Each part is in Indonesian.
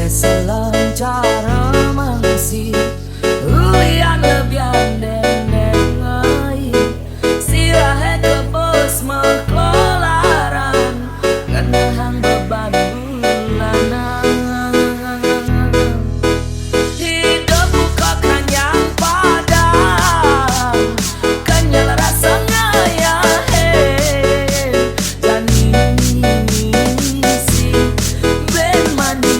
selancar mengisi ulian lebihan dendeng ai sirahe ke bos maklolaran kenahang beban bulanan hidup bukan yang padam kenyal rasanya ya jani si ben mani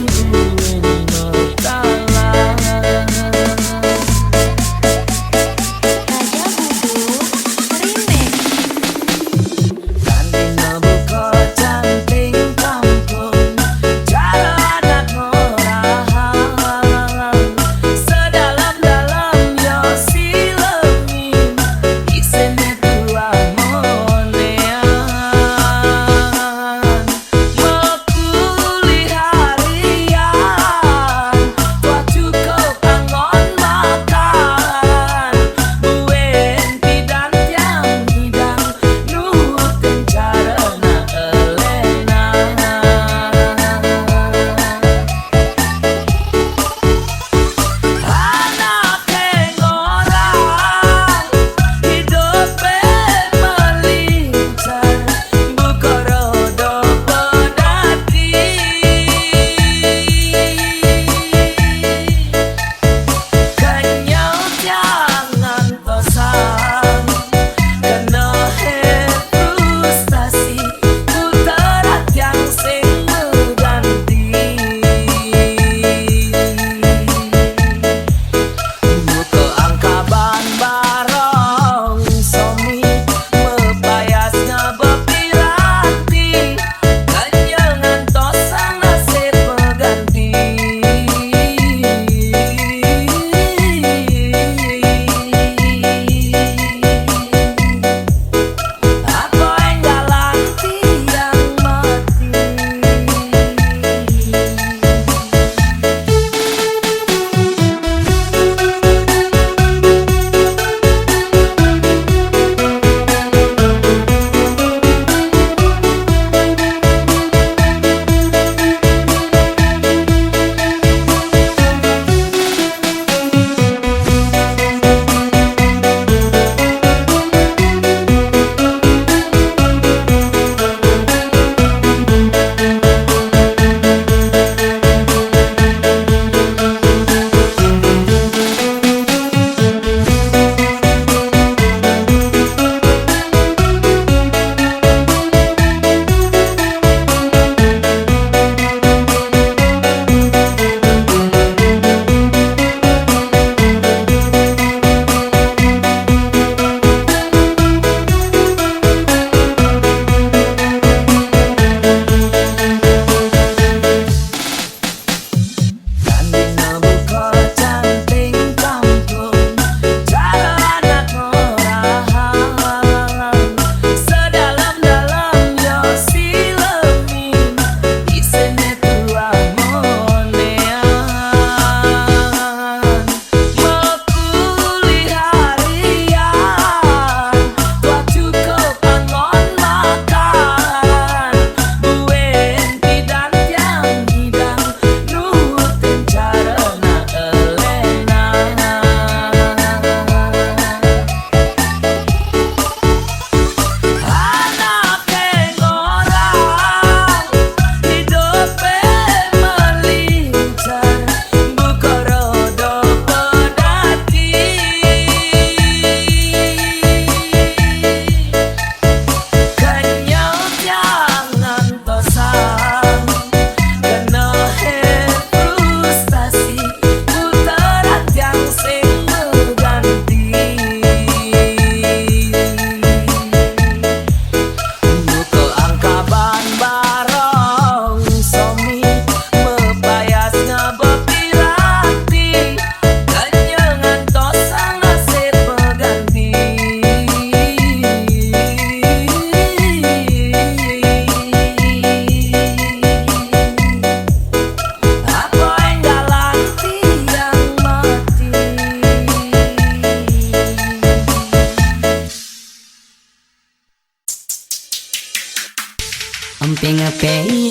Emping ngepei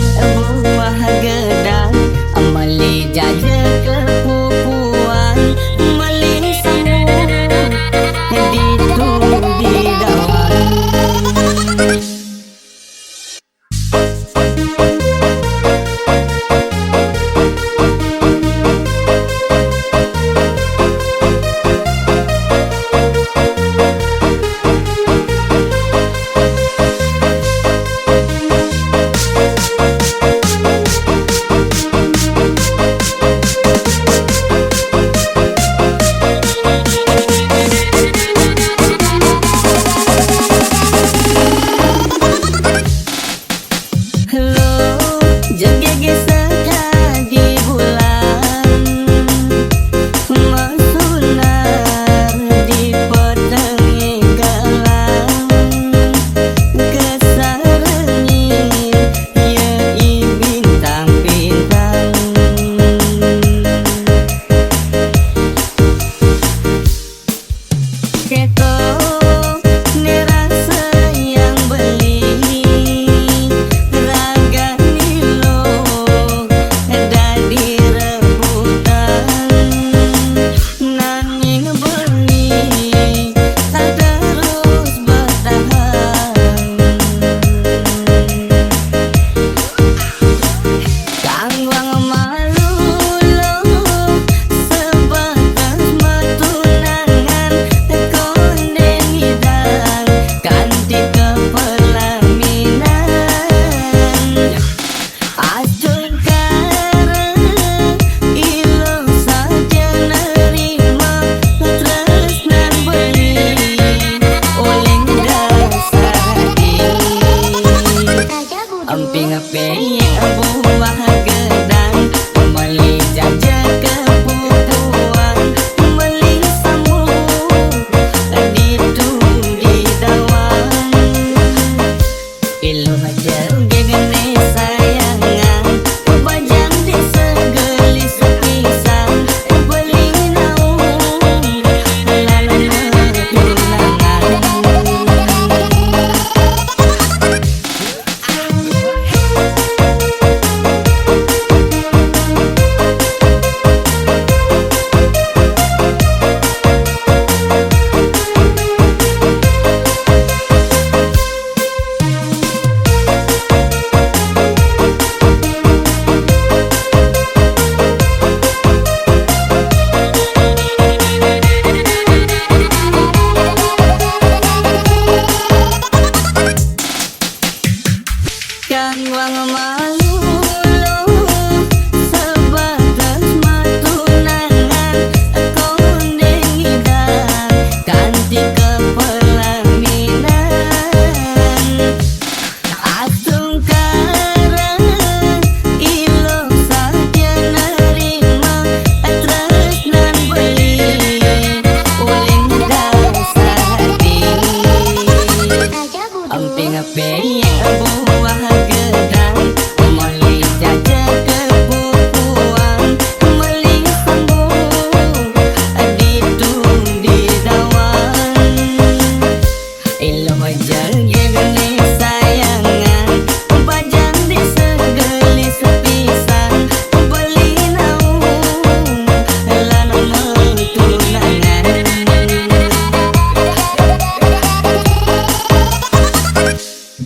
buah gedang amali jajah kepupuan melisamu ditu di dawan.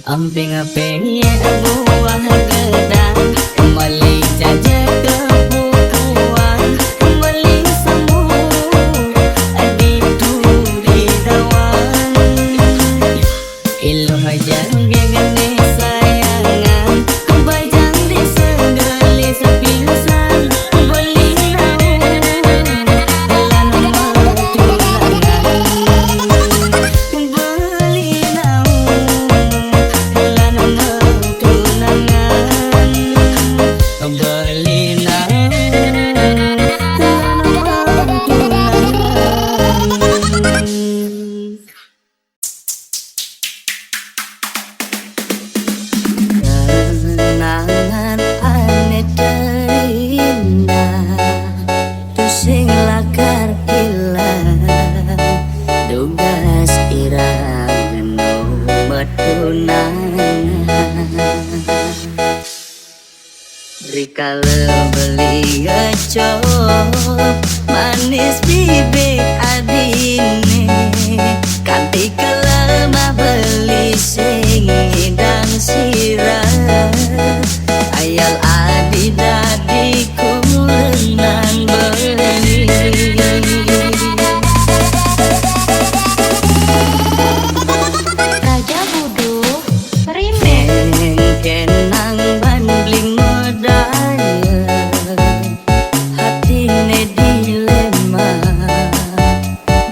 Amping-amping ya buah gedang, kembali jajah kepupuan, kembali sambung aditu di dawan. Ilu hajar gegane sayangan, kebajang di segeli sepisan, beli naung lan tunangan, beli naung lan tunangan. Rikala beli ngecop manis bibit adine kanti kelemah beli sing ngidang sirah ayal adi dadi kulenan beli Raja Buduk remake kenang bandling modaya hatine dilema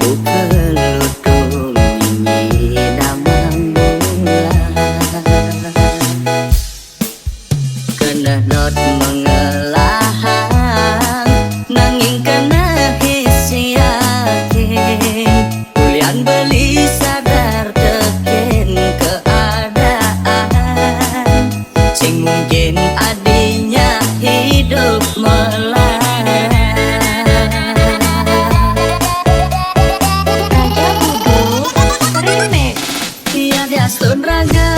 bukel lutung ini damang mula kena not mengelahang nanging kena hisi yakin kulian beli sadar teken keadaan sing mungkin adinya hidup melarat Raja Buduk remake tiada sun raga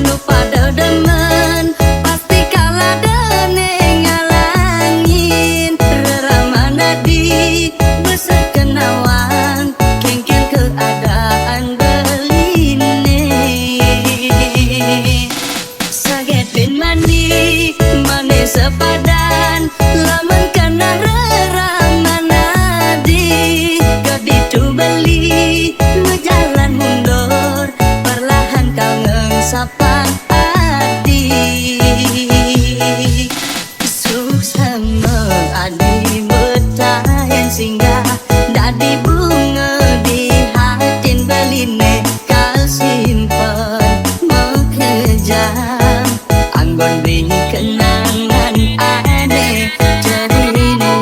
nu pada demen pasti kalah dene ngalangin reramana di besar kenawang kengken keadaan beline saget bin mani mane sepadan laman kana reramana di kaditu beli jalan mundur perlahan kau ngengsapang adi susah adi betahan singgah dadi bunga di hatin beline kau simpen mekejam anggon di kenangan ade cerita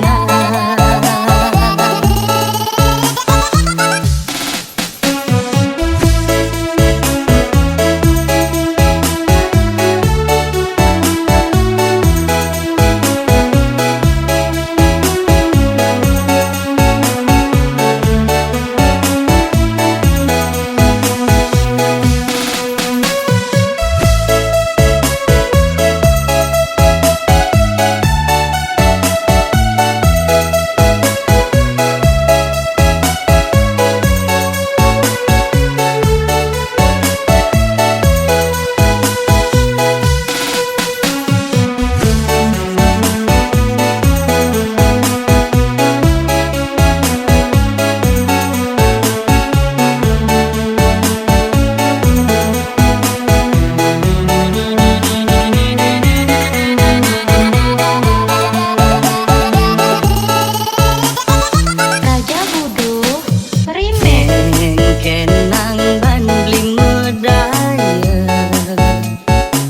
Raja Buduk remake kenang bandling modaya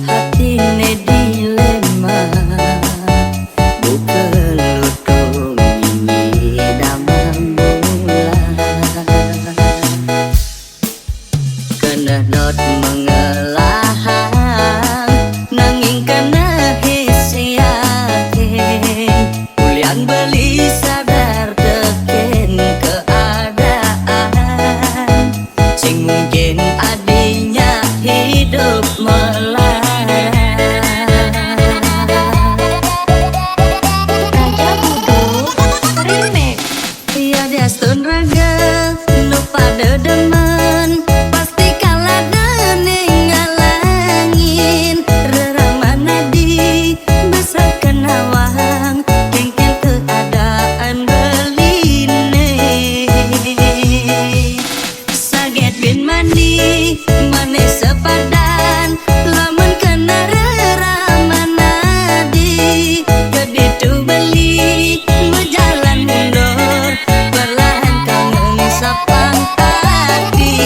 hatine dilema bukel lutung ini damang mula kena not mengelahang nanging kena hisi yakin kulian beli sadar teken keadaan sing mungkin adinya hidup melarat Raja Buduk remake tiada sun raga nu pada demen pasti kalah dene ngalangin reramana di besar kenawang kengken keadaan beline saget bin mani mane sepadan lamun kena reramana di keditu beli berjalan mundur perlahan kau ngesapang hati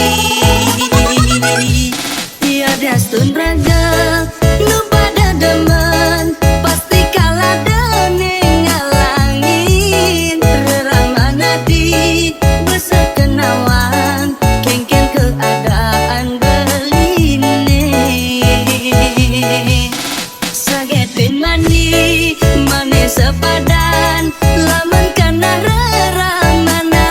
tiada sun raga nu pada demen pasti kalah dene ngalangin reramana di besar kenawang kengken keadaan beline saget bin mani mane sepadan lamun kana reramana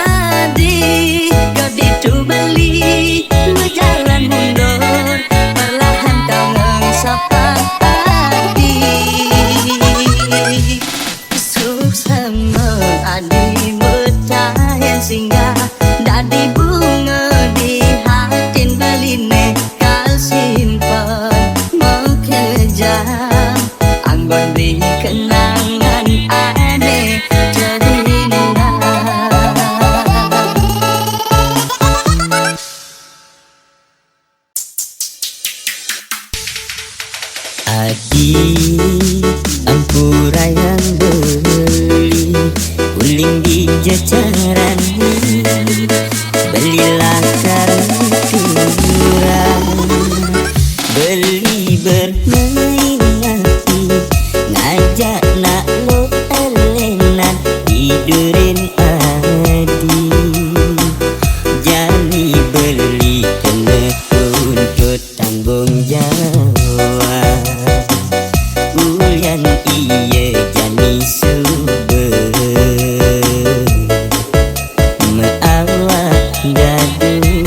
di kaditu beli berjalan mundur perlahan kau ngengsapang hati Adi ampura yang beli uling di jajaran, belilah karturan, beli bermain hati, ngajak nak lo elenan tidurin adi. Jadi beli kena tuntut tanggung jawab, ulian iya jani subur meawak dadu.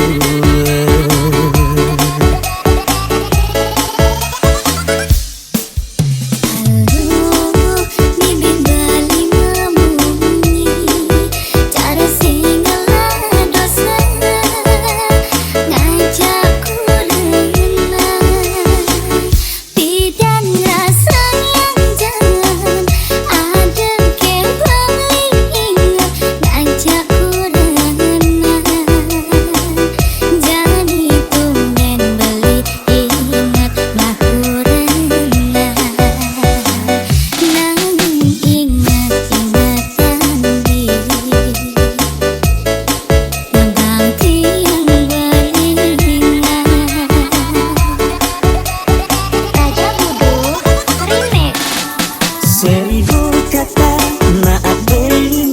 Seribu kata maaf beli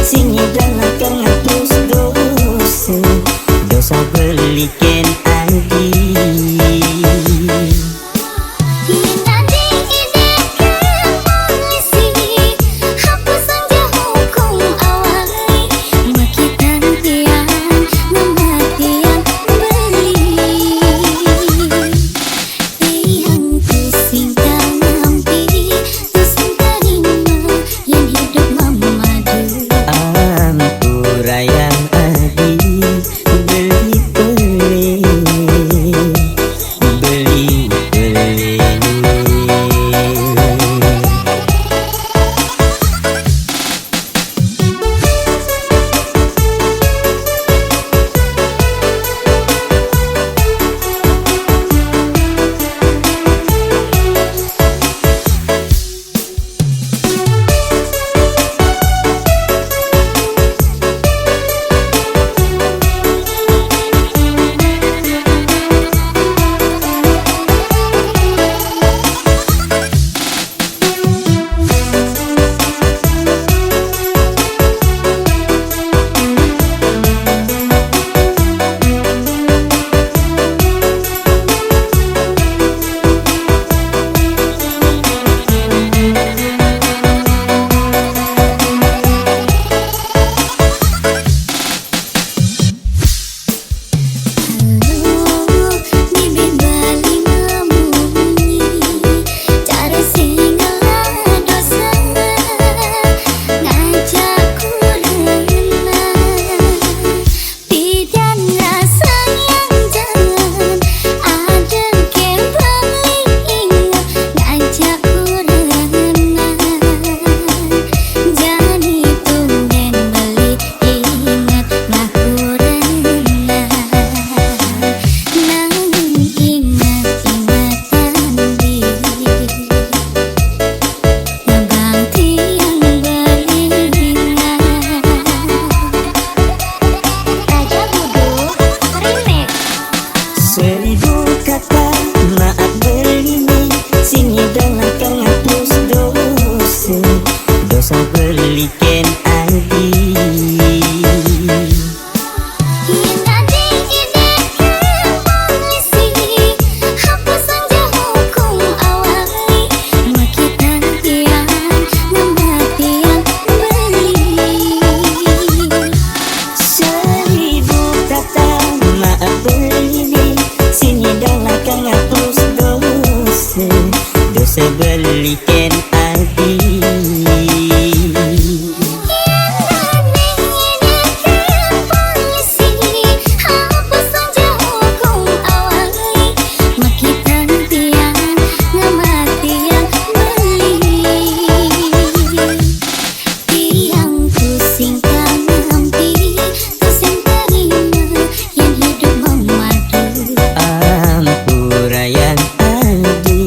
sini dalam terhapus dosa, dosa belikan adi. Yang adi beli sebelikan hati. Yang adi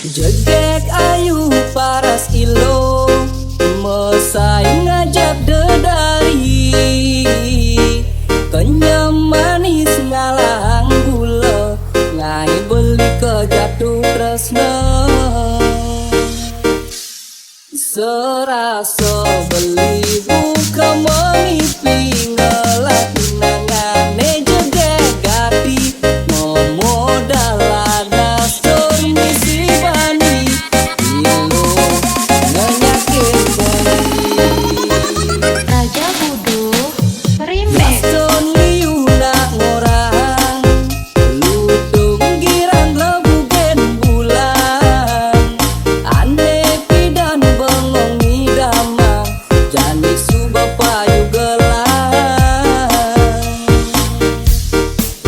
Jegek ayu paras ilo mesai ngajak dedari kenyam manis ngalang gula ngai beli ke jatuh tresna serasa beli buka menipi ngelak nangane jegek gati memodal dasar misi bani ilo ngenyakin beli Raja Budu Remix. Gaston liuna ngorang lutung girang lebu gen bulan ane pidan bengong idama jani subah payu gelang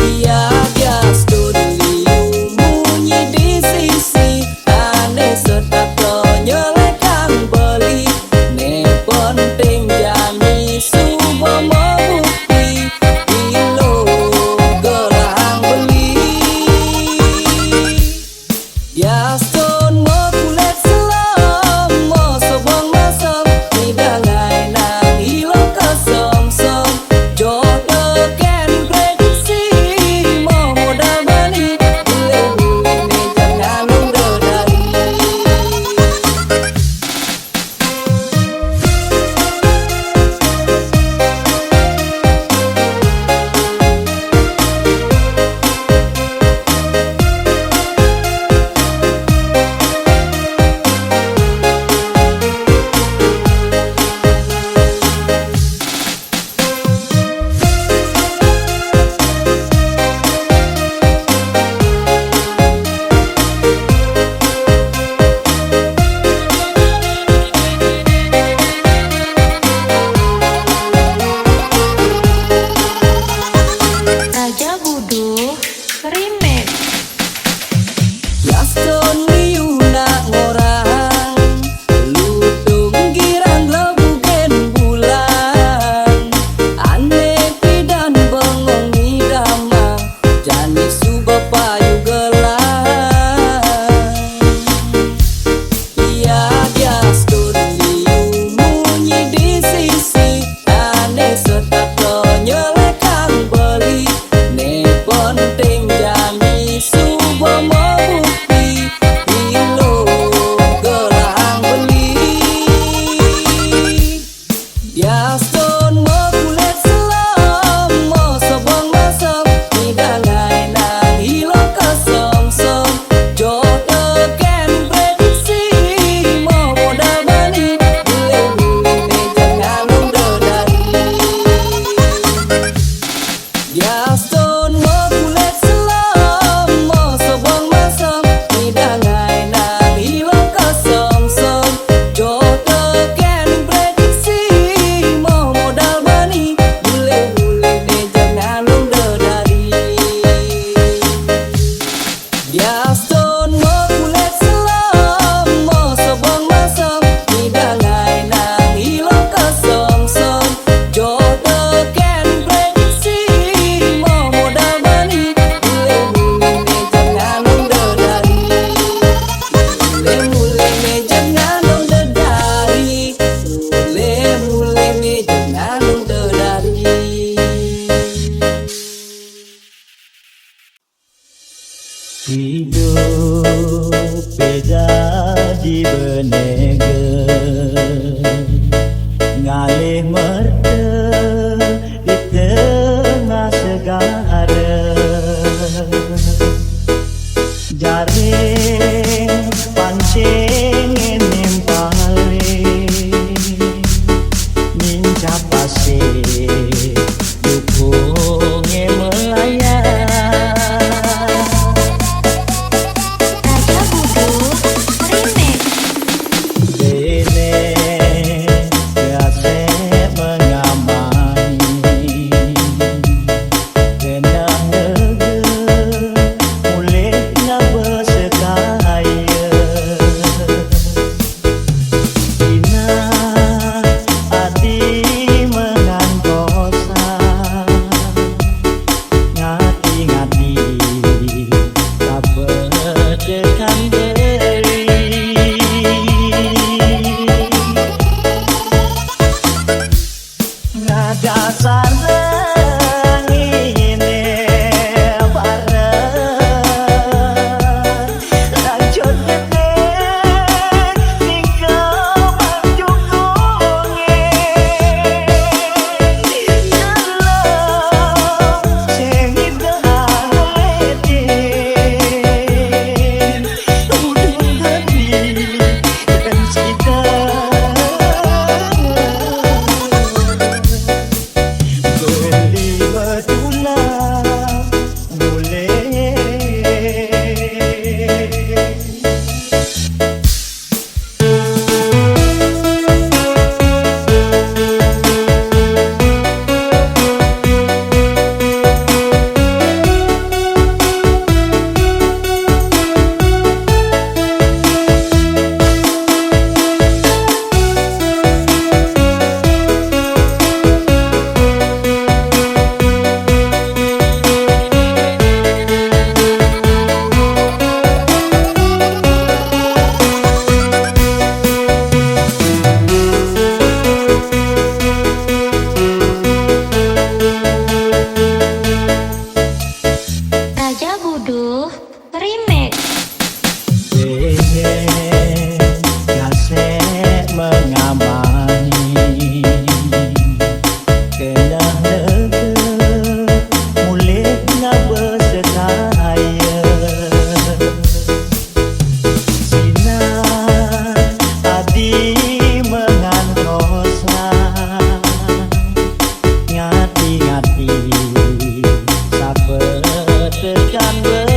iya Gaston liu bunyi di sisi ane sedap nyelekang beli ne penting jani subah membukti ilo gelang beli Gaston mau kulit selam mau sobong masam hidangai nang ilo kesom-som jodoh ken prediksi mau modal bani bule-bule ne jangan undur dari Raja Budu Remix. Gaston liuna ngorang lutung girang lebu gen bulan ane pidan bengong idama jani subah payu gelang iya Gaston liu bunyi di sisi ane sedap nyelekang beli ne penting jani subah membukti ilo gelang beli Gaston mau kulit selam mau sobong masam hidangai nang ilo kesom-som jodoh ken prediksi mau modal bani bule-bule ne jangan undur dari Gaston mau kulit selam mau sobong masam hidangai nang ilo kesom-som jodoh ken prediksi mau modal bani bule-bule ne jangan undur dari Gaston mau kulit selam mau sobong masam hidangai nang ilo kesom-som jodoh ken prediksi mau modal bani bule-bule ne jangan undur dari bule-bule ne jangan undur dari bule-bule ne jangan undur dari Hidup beda di benege ngalih merde di tengah segara jaring pancing nimpale ninja pasir dukungnya melayang Raja Budu Remix. tekan